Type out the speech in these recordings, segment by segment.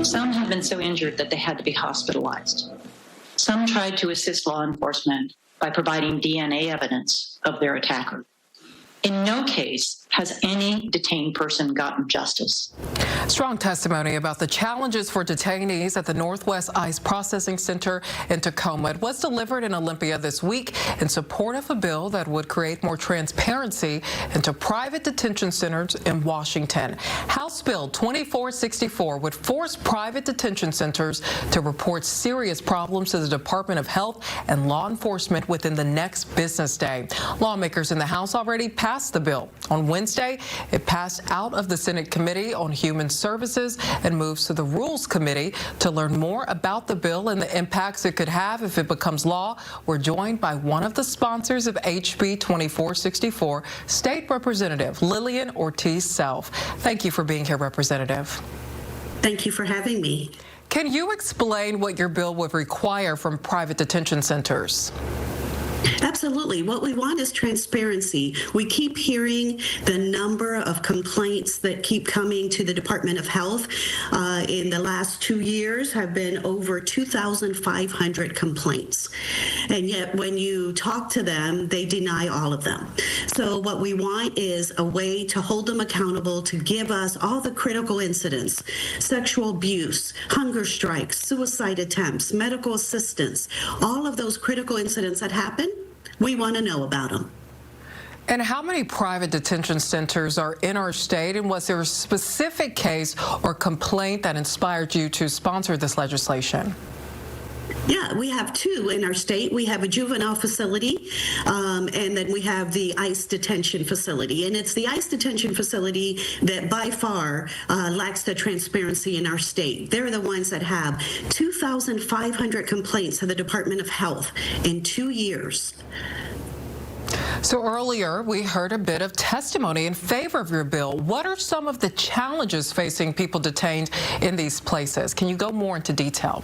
Some have been so injured that they had to be hospitalized. Some tried to assist law enforcement by providing DNA evidence of their attacker. In no case has any detained person gotten justice. Strong testimony about the challenges for detainees at the Northwest ICE Processing Center in Tacoma. It was delivered in Olympia this week in support of a bill that would create more transparency into private detention centers in Washington. House Bill 2464 would force private detention centers to report serious problems to the Department of Health and law enforcement within the next business day. Lawmakers in the House already passed the bill. On Wednesday, it passed out of the Senate Committee on Human Services and moves to the Rules Committee. To learn more about the bill and the impacts it could have if it becomes law, we're joined by one of the sponsors of HB 2464, State Representative Lillian Ortiz-Self. Thank you for being here, Representative. Thank you for having me. Can you explain what your bill would require from private detention centers? Absolutely. What we want is transparency. We keep hearing the number of complaints that keep coming to the Department of Health. In the last 2 years have been over 2,500 complaints. And yet when you talk to them, they deny all of them. So what we want is a way to hold them accountable, to give us all the critical incidents: sexual abuse, hunger strikes, suicide attempts, medical assistance, all of those critical incidents that happen. We want to know about them. And how many private detention centers are in our state? And was there a specific case or complaint that inspired you to sponsor this legislation? Yeah, we have 2 in our state. We have a juvenile facility, and then we have the ICE detention facility. And it's the ICE detention facility that by far lacks the transparency in our state. They're the ones that have 2,500 complaints to the Department of Health in 2 years. So earlier, we heard a bit of testimony in favor of your bill. What are some of the challenges facing people detained in these places? Can you go more into detail?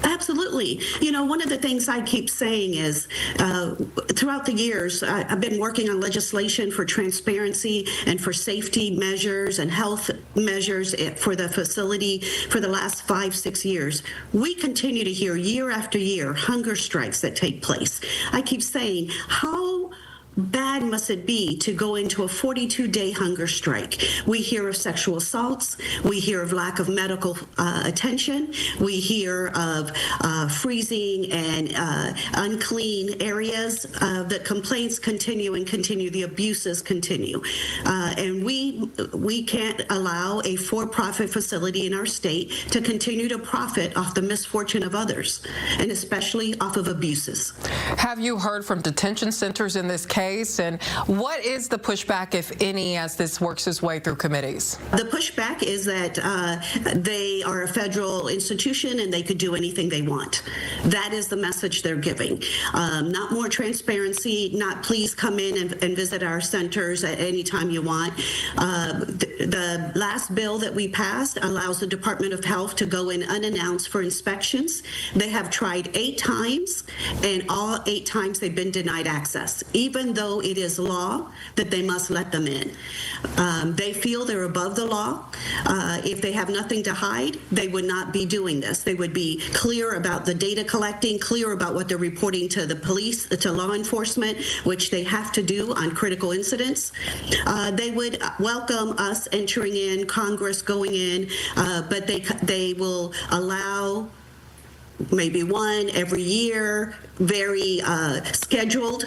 Absolutely. You know, one of the things I keep saying is throughout the years, I've been working on legislation for transparency and for safety measures and health measures for the facility for the last 5-6 years. We continue to hear year after year hunger strikes that take place. I keep saying, how bad must it be to go into a 42-day hunger strike? We hear of sexual assaults. We hear of lack of medical attention. We hear of freezing and unclean areas. The complaints continue and continue. The abuses continue. And we can't allow a for-profit facility in our state to continue to profit off the misfortune of others, and especially off of abuses. Have you heard from detention centers in this case? And what is the pushback, if any, as this works its way through committees? The pushback is that they are a federal institution and they could do anything they want. That is the message they're giving. Not more transparency, not please come in and visit our centers at any time you want. The last bill that we passed allows the Department of Health to go in unannounced for inspections. They have tried 8 times, and all 8 times they've been denied access, even though it is law that they must let them in. They feel they're above the law. If they have nothing to hide, they would not be doing this. They would be clear about the data collecting, clear about what they're reporting to the police, to law enforcement, which they have to do on critical incidents. They would welcome us entering in, Congress going in, but they will allow maybe one every year, very scheduled,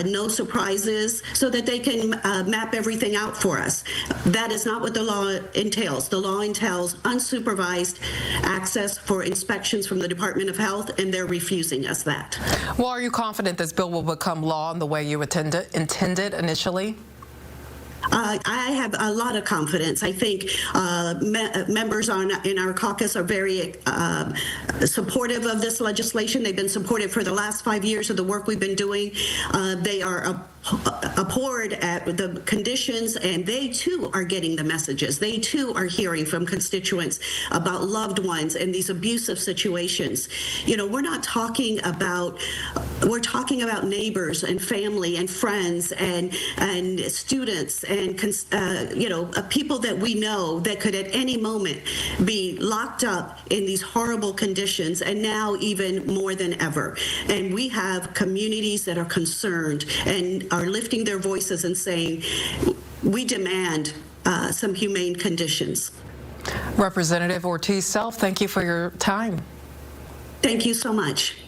no surprises, so that they can map everything out for us. That is not what the law entails. The law entails unsupervised access for inspections from the Department of Health, and they're refusing us that. Well, are you confident this bill will become law in the way you intended initially? I have a lot of confidence. I think members in our caucus are very supportive of this legislation. They've been supportive for the last 5 years of the work we've been doing. They are abhorred at the conditions, and they too are getting the messages. They too are hearing from constituents about loved ones in these abusive situations. You know, we're talking about neighbors and family and friends and students and people that we know that could at any moment be locked up in these horrible conditions, and now even more than ever. And we have communities that are concerned and are lifting their voices and saying, we demand some humane conditions. Representative Ortiz-Self, thank you for your time. Thank you so much.